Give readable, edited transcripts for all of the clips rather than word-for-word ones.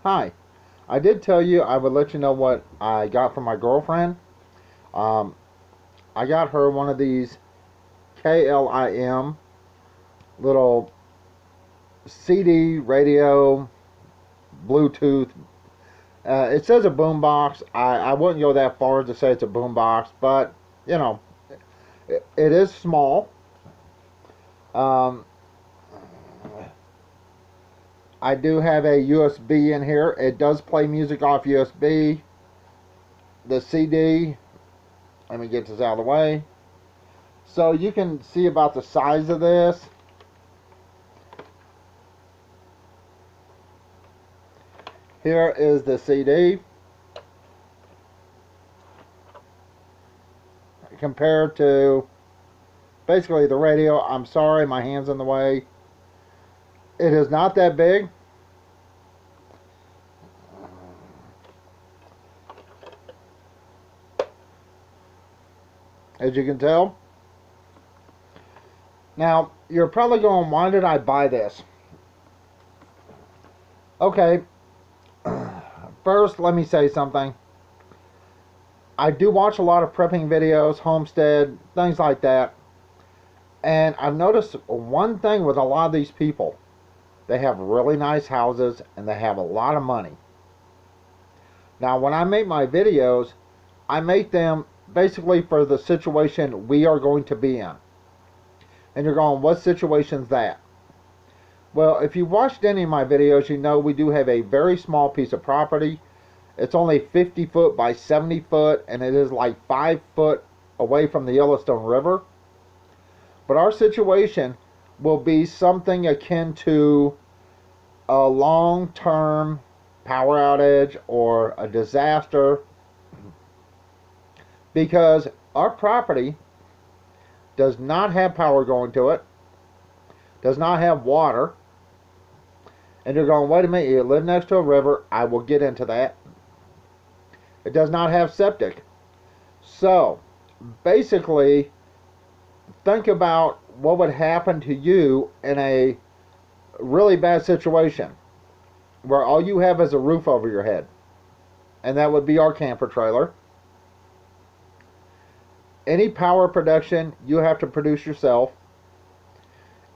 Hi, I did tell you I would let you know what I got from my girlfriend. Um, I got her one of these KLIM little CD radio Bluetooth. It says a boombox. I wouldn't go that far to say it's a boombox, but you know, it is small. Um, I do have a USB in here. It does play music off USB. The CD, let me get this out of the way. So you can see about the size of this. Here is the CD compared to basically the radio. I'm sorry, my hand's in the way. It is not that big. As you can tell. Now, you're probably going, why did I buy this? Okay, first let me say something. I do watch a lot of prepping videos, homestead, things like that. And I've noticed one thing with a lot of these people. They have really nice houses and they have a lot of money. Now, when I make my videos, I make them basically for the situation we are going to be in. And you're going, what situation's that? Well, if you watched any of my videos, you know we do have a very small piece of property. It's only 50 foot by 70 foot, and it is like 5 foot away from the Yellowstone River. But our situation will be something akin to a long-term power outage or a disaster, because our property does not have power going to it, does not have water. And you're going, wait a minute, you live next to a river. I will get into that. It does not have septic. So, basically, think about what would happen to you in a really bad situation where all you have is a roof over your head. And that would be our camper trailer. Any power production, you have to produce yourself.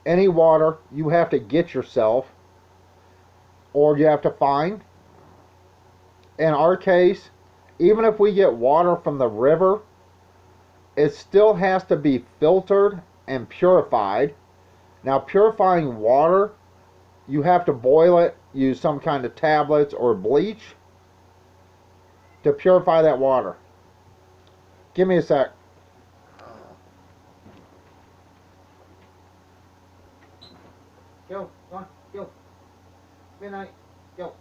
Any water, you have to get yourself, or you have to find. In our case, even if we get water from the river, it still has to be filtered and purified. Now, purifying water, you have to boil it, use some kind of tablets or bleach to purify that water. Give me a sec. Go, on, go. Midnight, go.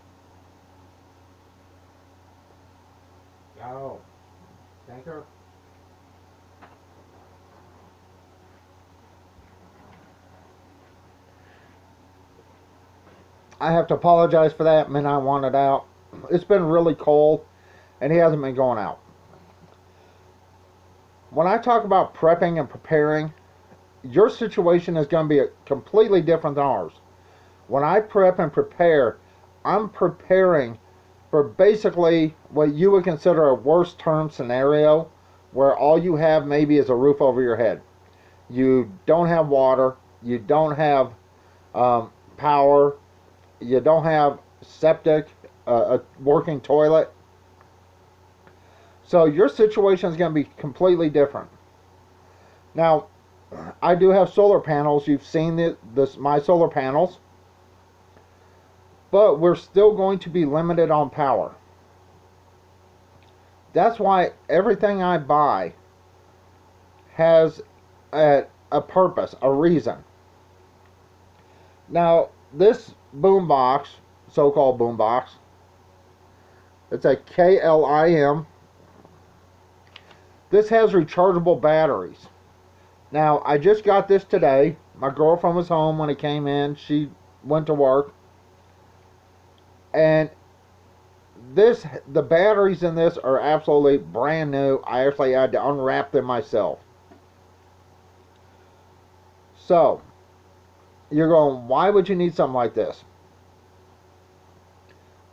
Go. Thank her. I have to apologize for that. Midnight wanted out. It's been really cold, and he hasn't been going out. When I talk about prepping and preparing, your situation is going to be completely different than ours. When I prep and prepare, I'm preparing for basically what you would consider a worst term scenario where all you have maybe is a roof over your head. You don't have water, you don't have power, you don't have septic, a working toilet. So your situation is going to be completely different. Now, I do have solar panels. You've seen my solar panels. But we're still going to be limited on power. That's why everything I buy has a purpose, a reason. Now, this boombox, so-called boombox, it's a KLIM. This has rechargeable batteries. Now, I just got this today. My girlfriend was home when it came in. She went to work. And the batteries in this are absolutely brand new. I actually had to unwrap them myself. So, you're going, why would you need something like this?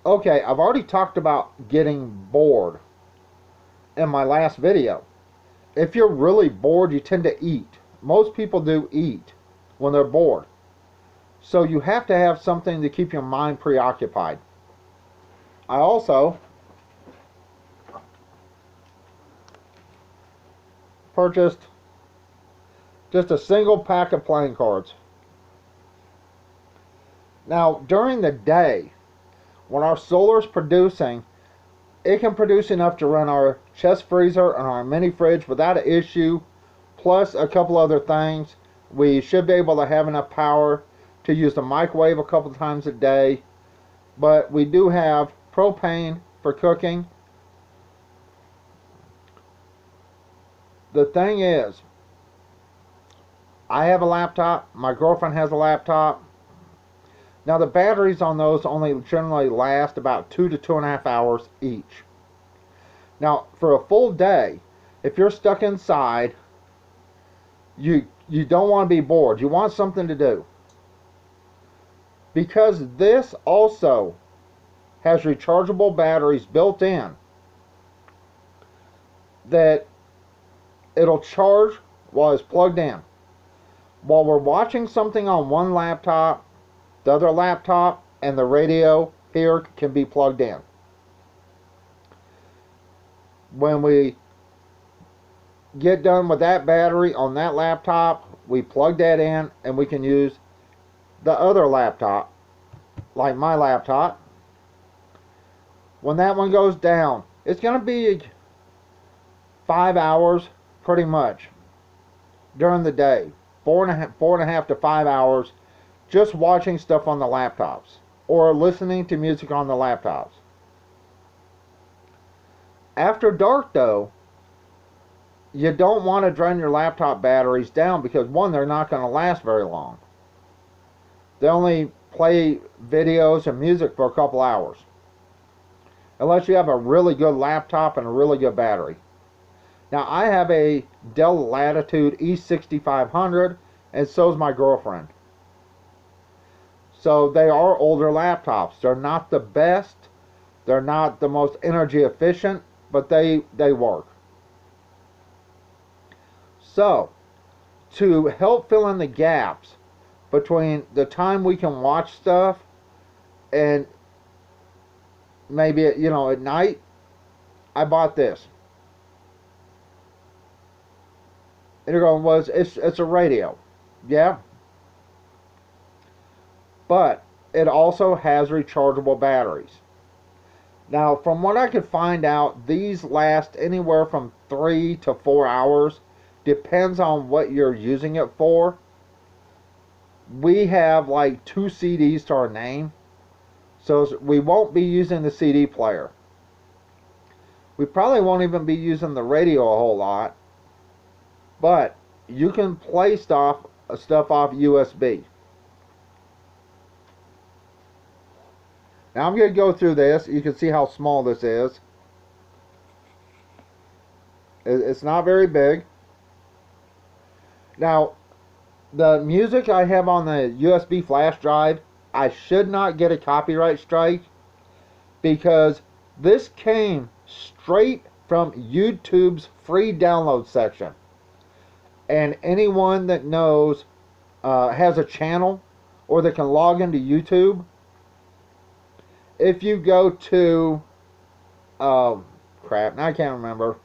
Okay, I've already talked about getting bored in my last video. If you're really bored, you tend to eat. Most people do eat when they're bored. So you have to have something to keep your mind preoccupied. I also purchased just a single pack of playing cards. Now, during the day, when our solar's producing, it can produce enough to run our chest freezer and our mini fridge without an issue, plus a couple other things. We should be able to have enough power to use the microwave a couple times a day, but we do have propane for cooking. The thing is, I have a laptop, my girlfriend has a laptop. Now the batteries on those only generally last about 2 to 2.5 hours each. Now for a full day, if you're stuck inside, you don't want to be bored. You want something to do. Because this also has rechargeable batteries built in, that it'll charge while it's plugged in. While we're watching something on one laptop, the other laptop and the radio here can be plugged in. When we get done with that battery on that laptop, we plug that in and we can use the other laptop, like my laptop. When that one goes down, it's going to be 5 hours pretty much during the day. 4.5 to 5 hours just watching stuff on the laptops or listening to music on the laptops. After dark though, you don't want to drain your laptop batteries down because one, they're not going to last very long. They only play videos and music for a couple hours. Unless you have a really good laptop and a really good battery. Now I have a Dell Latitude E6500 and so is my girlfriend. So they are older laptops. They're not the best. They're not the most energy efficient, but they work. So, to help fill in the gaps between the time we can watch stuff and maybe, at night, I bought this. And you're going, it's a radio. Yeah. But it also has rechargeable batteries. Now, from what I could find out, these last anywhere from 3 to 4 hours. Depends on what you're using it for. We have like 2 CDs to our name. So we won't be using the CD player. We probably won't even be using the radio a whole lot. But you can play stuff off USB. Now I'm going to go through this. You can see how small this is. It's not very big. Now, the music I have on the USB flash drive, I should not get a copyright strike because this came straight from YouTube's free download section. And anyone that knows has a channel or that can log into YouTube, if you go to, crap, now I can't remember.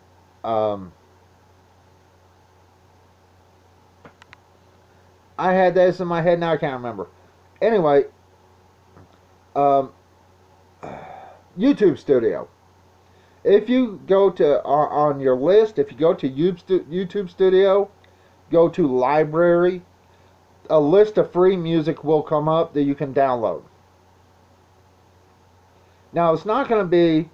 I had this in my head, now I can't remember. Anyway, YouTube Studio. If you go to, on your list, if you go to YouTube Studio, go to Library, a list of free music will come up that you can download. Now, it's not going to be,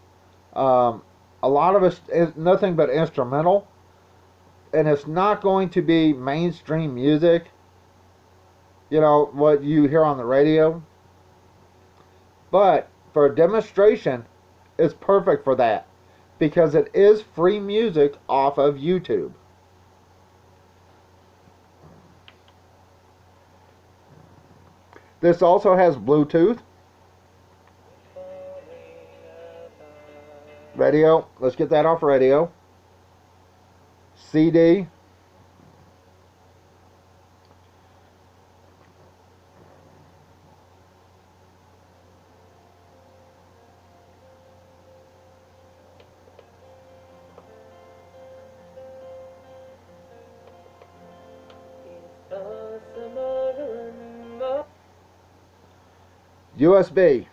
a lot of it's nothing but instrumental, and it's not going to be mainstream music. What you hear on the radio. But for a demonstration, it's perfect for that. Because it is free music off of YouTube. This also has Bluetooth. Radio, let's get that off radio. CD. USB.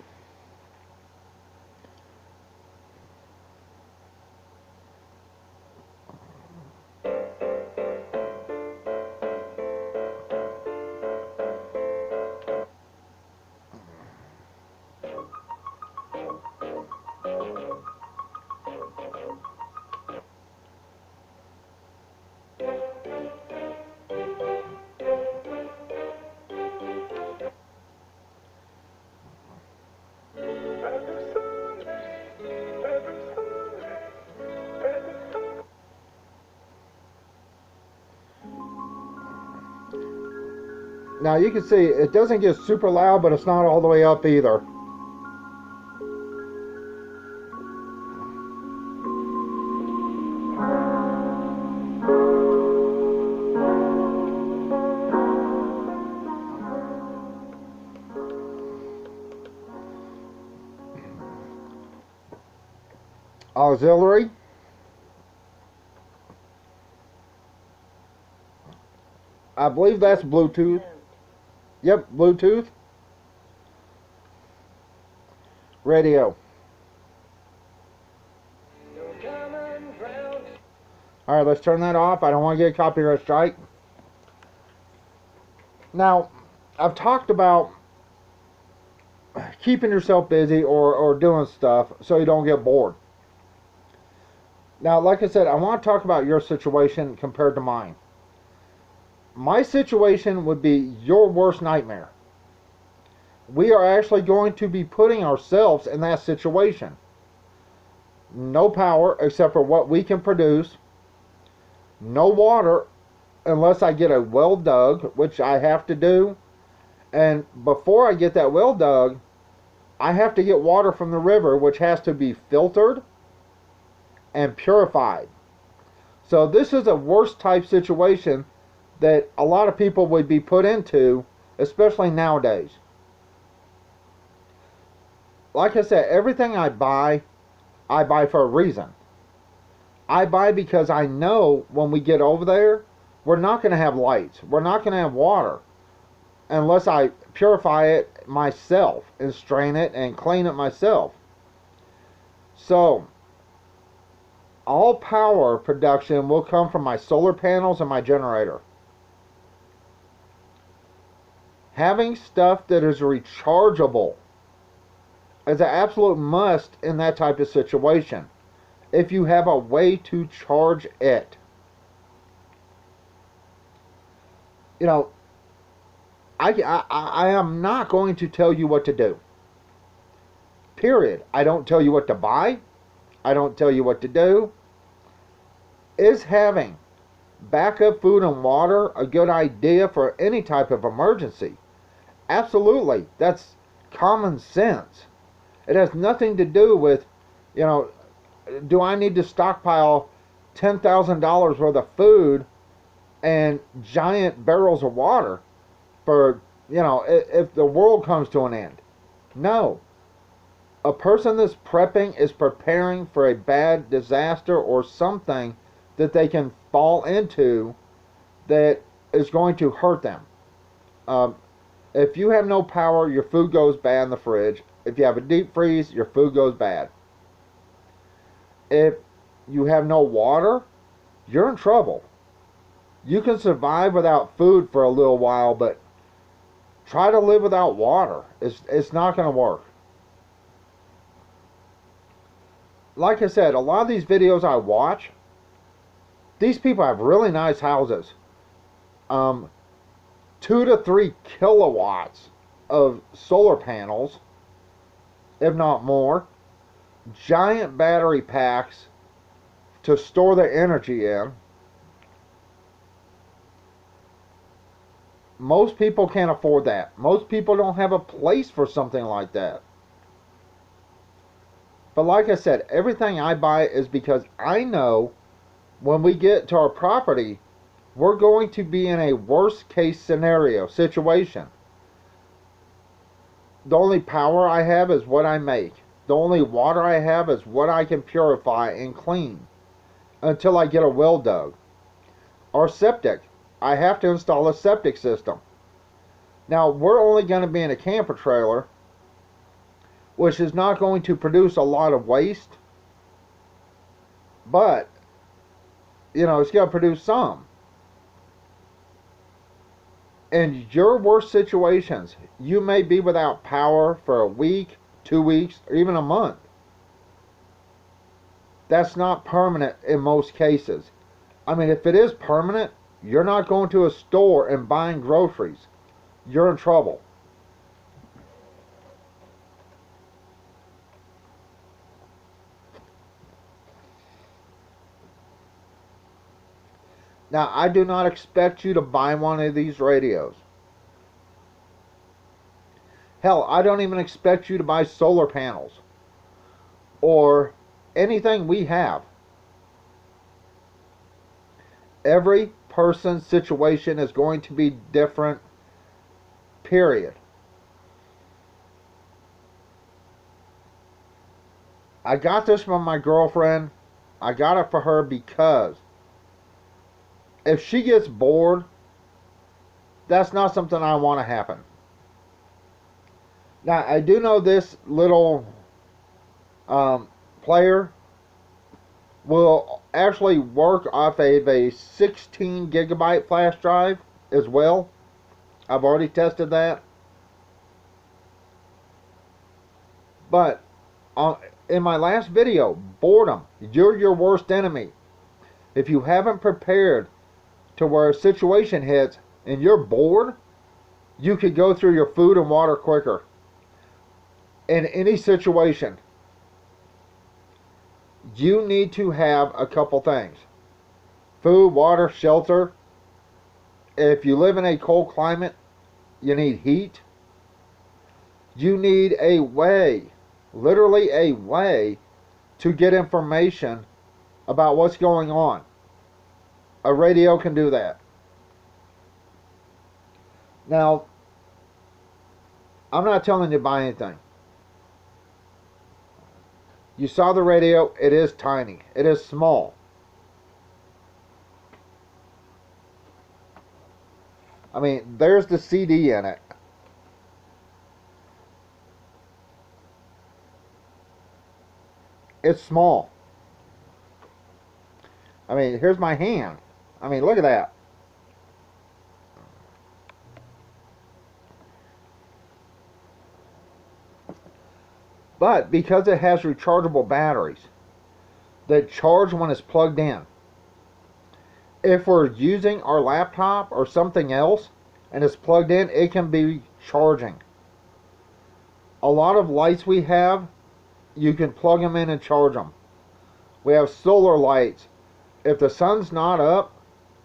Now you can see it doesn't get super loud, but it's not all the way up either. Auxiliary. I believe that's Bluetooth. Yep, Bluetooth. Radio. Alright, let's turn that off. I don't want to get a copyright strike. Now, I've talked about keeping yourself busy or doing stuff so you don't get bored. Now, like I said, I want to talk about your situation compared to mine. My situation would be your worst nightmare. We are actually going to be putting ourselves in that situation. No power except for what we can produce. No water unless I get a well dug, which I have to do. And before I get that well dug, I have to get water from the river, which has to be filtered and purified. So this is a worst type situation that a lot of people would be put into, especially nowadays. Like I said, everything I buy for a reason. I buy because I know when we get over there, we're not going to have lights. We're not going to have water unless I purify it myself and strain it and clean it myself. So, all power production will come from my solar panels and my generator. Having stuff that is rechargeable is an absolute must in that type of situation. If you have a way to charge it. You know, I am not going to tell you what to do. Period. I don't tell you what to buy. I don't tell you what to do. Is having backup food and water a good idea for any type of emergency? Absolutely. That's common sense. It has nothing to do with, you know, do I need to stockpile $10,000 worth of food and giant barrels of water for, you know, if the world comes to an end? No. A person that's prepping is preparing for a bad disaster or something that they can fall into that is going to hurt them. If you have no power, your food goes bad in the fridge. If you have a deep freeze, your food goes bad. If you have no water, you're in trouble. You can survive without food for a little while, but try to live without water. It's not going to work. Like I said, a lot of these videos I watch, these people have really nice houses. 2 to 3 kilowatts of solar panels, if not more. Giant battery packs to store their energy in. Most people can't afford that. Most people don't have a place for something like that. But like I said, everything I buy is because I know when we get to our property, we're going to be in a worst case scenario situation. The only power I have is what I make. The only water I have is what I can purify and clean until I get a well dug. Or septic. I have to install a septic system. Now, we're only going to be in a camper trailer, which is not going to produce a lot of waste, but, it's going to produce some. In your worst situations, you may be without power for a week, 2 weeks, or even a month. That's not permanent in most cases. I mean, if it is permanent, you're not going to a store and buying groceries. You're in trouble. Now, I do not expect you to buy one of these radios. Hell, I don't even expect you to buy solar panels or anything we have. Every person's situation is going to be different, period. I got this from my girlfriend. I got it for her because if she gets bored, that's not something I want to happen. Now, I do know this little player will actually work off of a 16 gigabyte flash drive as well. I've already tested that. But in my last video, boredom, you're your worst enemy. If you haven't prepared to where a situation hits and you're bored, you could go through your food and water quicker. In any situation, you need to have a couple things. Food, water, shelter. If you live in a cold climate, you need heat. You need a way, literally a way, to get information about what's going on. A radio can do that. Now, I'm not telling you to buy anything. You saw the radio, it is tiny. It is small. I mean, there's the CD in it. It's small. I mean, here's my hand. I mean, look at that. But because it has rechargeable batteries that charge when it's plugged in, if we're using our laptop or something else and it's plugged in, it can be charging. A lot of lights we have, you can plug them in and charge them. We have solar lights. If the sun's not up,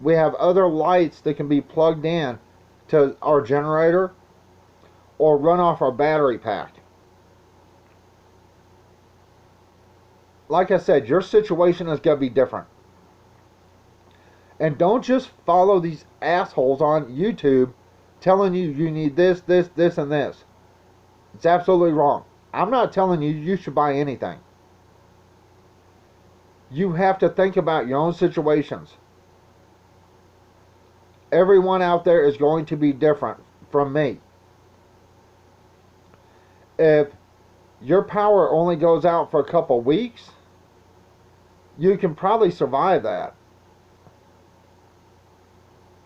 we have other lights that can be plugged in to our generator or run off our battery pack. Like I said, your situation is going to be different. And don't just follow these assholes on YouTube telling you you need this, this, this, and this. It's absolutely wrong. I'm not telling you you should buy anything. You have to think about your own situations. Everyone out there is going to be different from me. If your power only goes out for a couple weeks, you can probably survive that.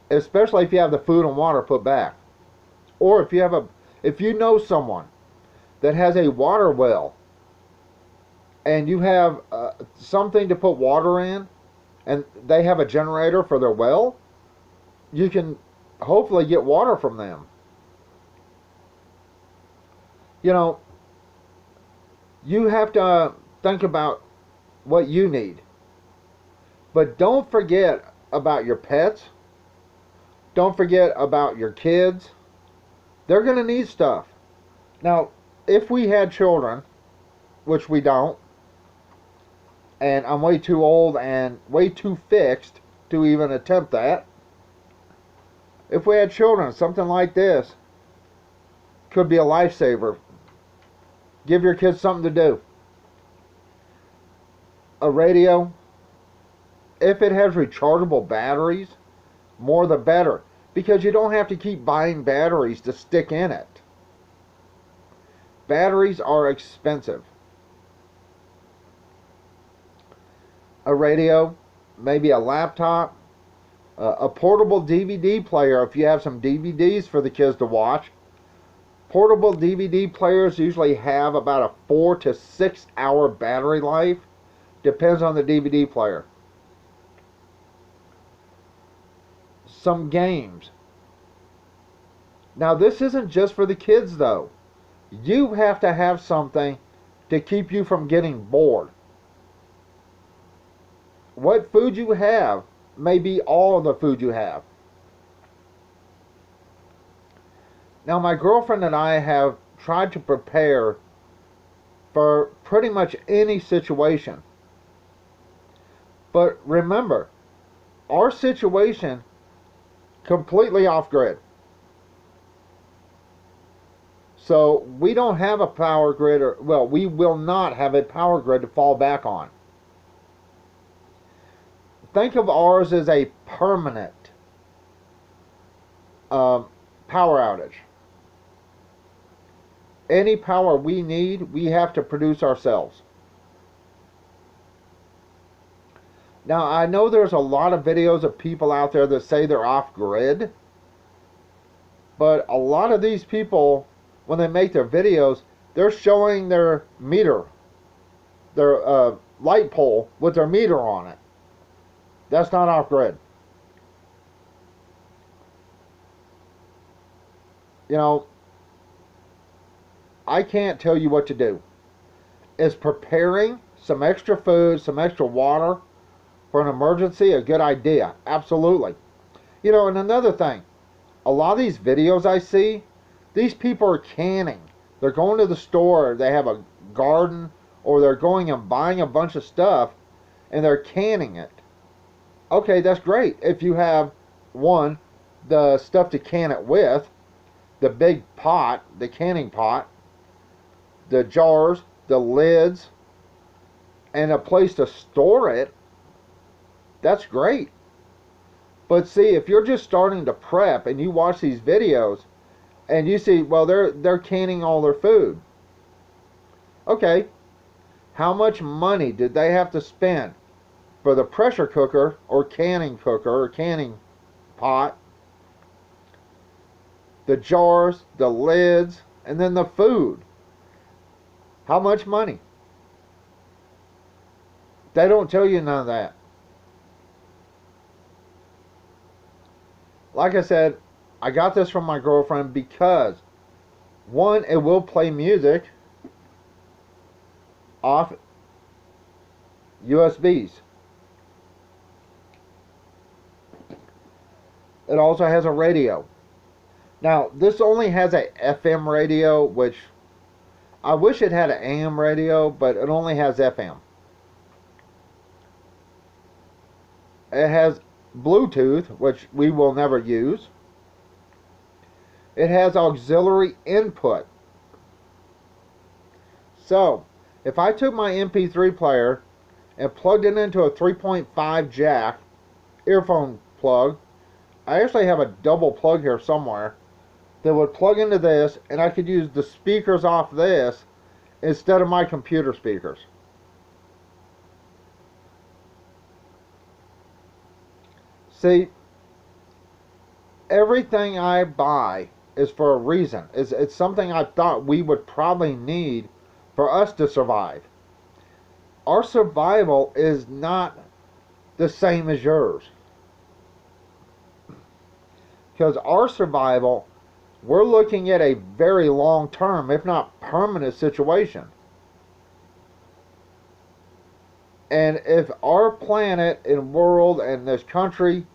Especially if you have the food and water put back. Or if you know someone that has a water well and you have something to put water in and they have a generator for their well, you can hopefully get water from them. You have to think about what you need. But don't forget about your pets. Don't forget about your kids. They're going to need stuff. Now, if we had children, which we don't, and I'm way too old and way too fixed to even attempt that. If we had children, something like this could be a lifesaver. Give your kids something to do. A radio, if it has rechargeable batteries, more the better, because you don't have to keep buying batteries to stick in it. Batteries are expensive. A radio, maybe a laptop, a portable DVD player if you have some DVDs for the kids to watch. Portable DVD players usually have about a 4 to 6 hour battery life. Depends on the DVD player. Some games. Now this isn't just for the kids though. You have to have something to keep you from getting bored. What food you have may be all of the food you have. Now my girlfriend and I have tried to prepare for pretty much any situation. But remember, our situation completely off grid. So we don't have a power grid, or well, we will not have a power grid to fall back on. Think of ours as a permanent power outage. Any power we need, we have to produce ourselves. Now, I know there's a lot of videos of people out there that say they're off grid, but a lot of these people, when they make their videos, they're showing their meter, their light pole with their meter on it. That's not off grid. You know, I can't tell you what to do. Is preparing some extra food, some extra water for an emergency a good idea? Absolutely. You know, and another thing, a lot of these videos I see, these people are canning. They're going to the store, they have a garden, or they're going and buying a bunch of stuff, and they're canning it. Okay, that's great. If you have, one, the stuff to can it with, the big pot, the canning pot, the jars, the lids, and a place to store it, that's great. But see, if you're just starting to prep and you watch these videos and you see, well, they're canning all their food. Okay, how much money did they have to spend for the pressure cooker or canning pot, the jars, the lids, and then the food? How much money? They don't tell you none of that. Like I said, I got this from my girlfriend because, one, it will play music off USBs. It also has a radio. Now, this only has a FM radio, which I wish it had an AM radio, but it only has FM. It has Bluetooth, which we will never use. It has auxiliary input. So, if I took my MP3 player and plugged it into a 3.5 jack earphone plug, I actually have a double plug here somewhere that would plug into this, and I could use the speakers off this instead of my computer speakers. See, everything I buy is for a reason. It's something I thought we would probably need for us to survive. Our survival is not the same as yours. Because our survival, we're looking at a very long term, if not permanent situation. And if our planet and world and this country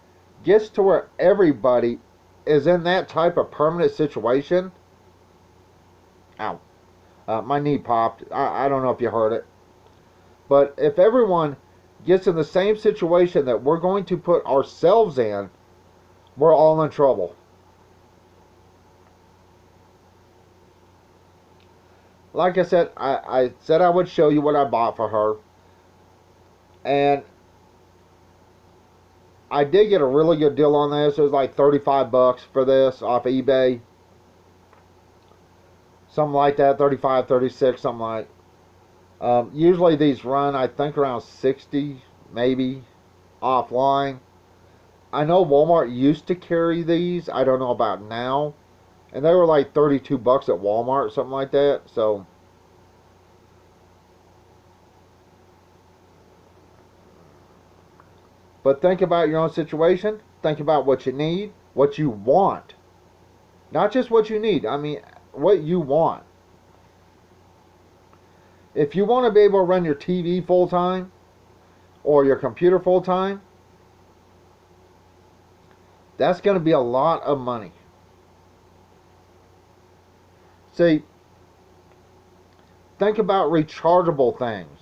gets to where everybody is in that type of permanent situation, ow, my knee popped. I don't know if you heard it. But if everyone gets in the same situation that we're going to put ourselves in, we're all in trouble. Like I said, I said I would show you what I bought for her. And I did get a really good deal on this. It was like 35 bucks for this off eBay. Something like that, 35, 36, something like. Usually these run, I think, around 60, maybe, offline. I know Walmart used to carry these. I don't know about now. And they were like 32 bucks at Walmart, something like that. So, but think about your own situation. Think about what you need, what you want. Not just what you need. I mean, what you want. If you want to be able to run your TV full time or your computer full time, that's going to be a lot of money. See, think about rechargeable things.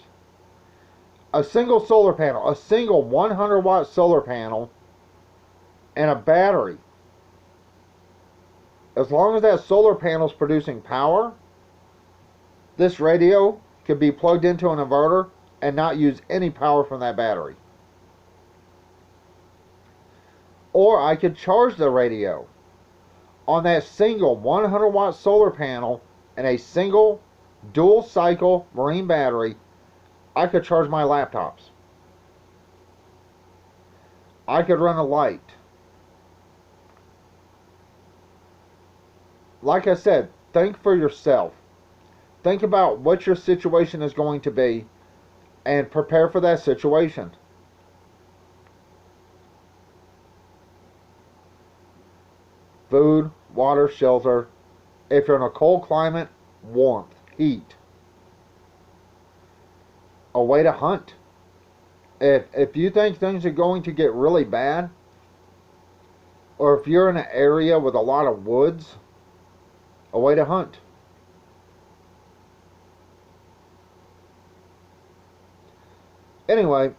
A single solar panel, a single 100-watt solar panel, and a battery. As long as that solar panel is producing power, this radio could be plugged into an inverter and not use any power from that battery. Or I could charge the radio on that single 100-watt solar panel and a single dual cycle marine battery. I could charge my laptops. I could run a light. Like I said, think for yourself. Think about what your situation is going to be and prepare for that situation. Food, water, shelter. If you're in a cold climate, warmth, heat. A way to hunt. If you think things are going to get really bad, or if you're in an area with a lot of woods, a way to hunt. Anyway,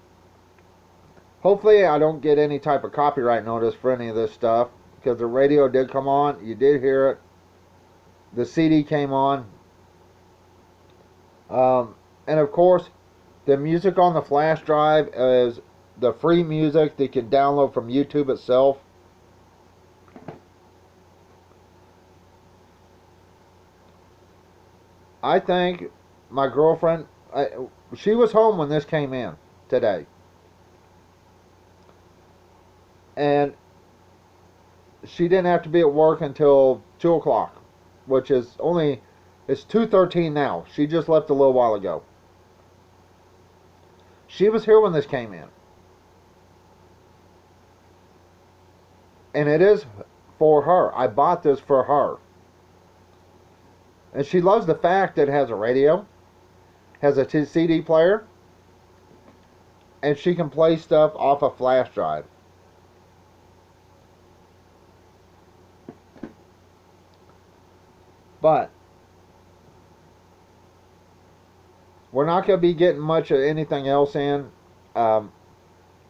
hopefully I don't get any type of copyright notice for any of this stuff, because the radio did come on, you did hear it, the CD came on, and of course the music on the flash drive is the free music that you can download from YouTube itself. I think my girlfriend, she was home when this came in today. And she didn't have to be at work until 2 o'clock, which is only, it's 2:13 now. She just left a little while ago. She was here when this came in. And it is for her. I bought this for her. And she loves the fact that it has a radio, has a CD player, and she can play stuff off a flash drive. But we're not going to be getting much of anything else in. The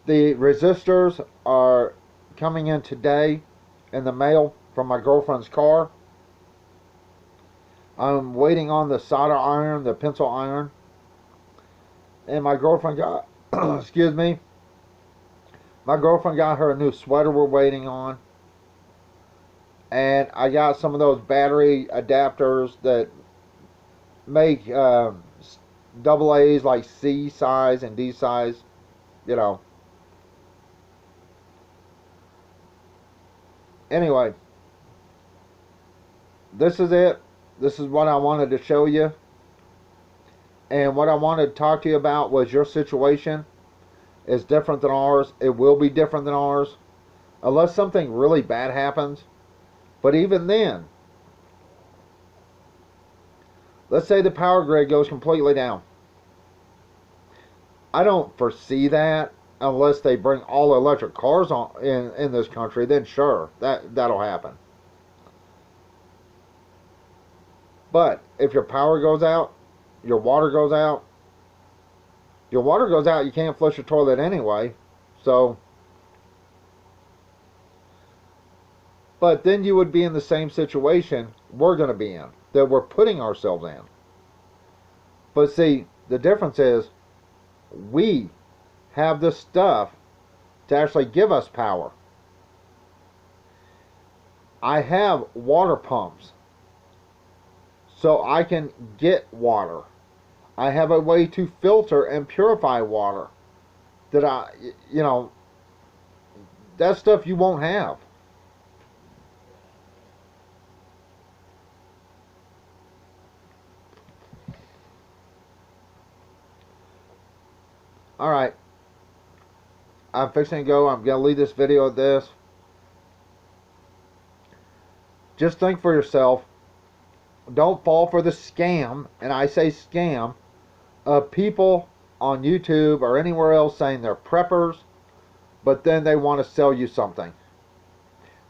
resistors are coming in today in the mail from my girlfriend's car. I'm waiting on the solder iron, the pencil iron. And my girlfriend got, excuse me, my girlfriend got her a new sweater we're waiting on. And I got some of those battery adapters that make double A's like C size and D size, you know. Anyway, this is it. This is what I wanted to show you. And what I wanted to talk to you about was your situation is different than ours. It will be different than ours. Unless something really bad happens. But even then, let's say the power grid goes completely down. I don't foresee that unless they bring all electric cars on in this country. Then sure, that'll happen. But if your power goes out, your water goes out, Your water goes out, you can't flush your toilet anyway. So, but then you would be in the same situation we're going to be in, that we're putting ourselves in. But see, the difference is we have the stuff to actually give us power. I have water pumps, so I can get water. I have a way to filter and purify water that that stuff you won't have. Alright, I'm fixing to go. I'm going to leave this video at this. Just think for yourself. Don't fall for the scam, and I say scam, of people on YouTube or anywhere else saying they're preppers, but then they want to sell you something.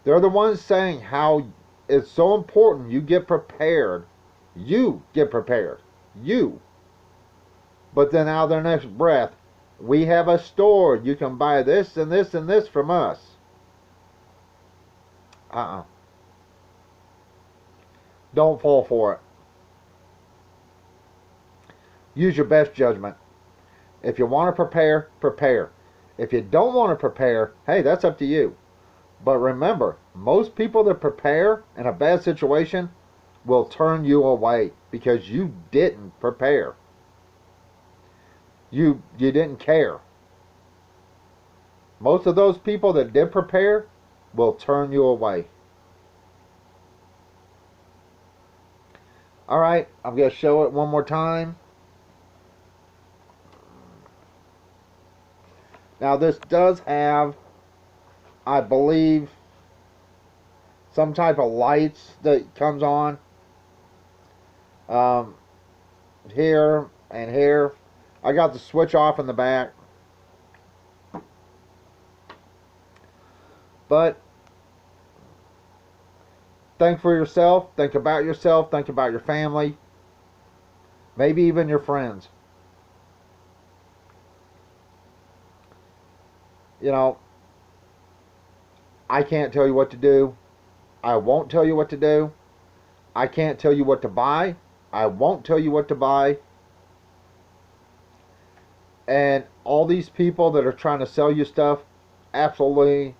They're the ones saying how it's so important you get prepared. You get prepared. You. But then out of their next breath, we have a store. You can buy this and this and this from us. Don't fall for it. Use your best judgment. If you want to prepare, prepare. If you don't want to prepare, hey, that's up to you. But remember, most people that prepare in a bad situation will turn you away because you didn't prepare. You didn't care. Most of those people that did prepare will turn you away. Alright, I'm going to show it one more time. Now this does have, I believe, some type of lights that comes on. Here and here. I got the switch off in the back. But think for yourself. Think about yourself. Think about your family. Maybe even your friends. You know, I can't tell you what to do. I won't tell you what to do. I can't tell you what to buy. I won't tell you what to buy. And all these people that are trying to sell you stuff absolutely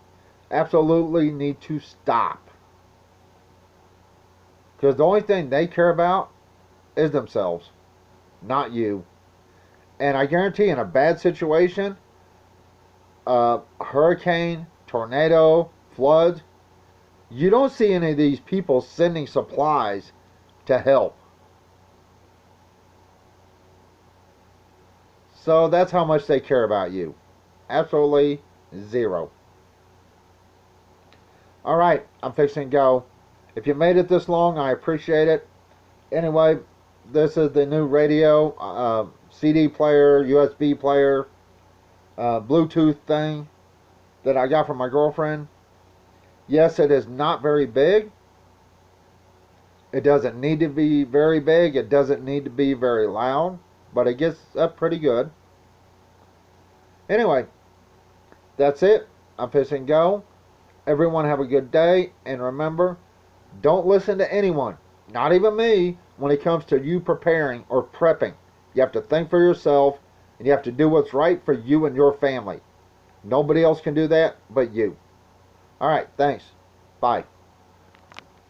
need to stop. Because the only thing they care about is themselves, not you. And I guarantee in a bad situation, hurricane, tornado, floods, you don't see any of these people sending supplies to help. So that's how much they care about you. Absolutely zero. Alright, I'm fixing to go. If you made it this long, I appreciate it. Anyway, this is the new radio, CD player, USB player, Bluetooth thing that I got from my girlfriend. Yes, it is not very big. It doesn't need to be very big. It doesn't need to be very loud. But it gets up pretty good. Anyway, that's it. I'm fixing to go. Everyone have a good day. And remember, don't listen to anyone, not even me, when it comes to you preparing or prepping. You have to think for yourself, and you have to do what's right for you and your family. Nobody else can do that but you. Alright, thanks. Bye.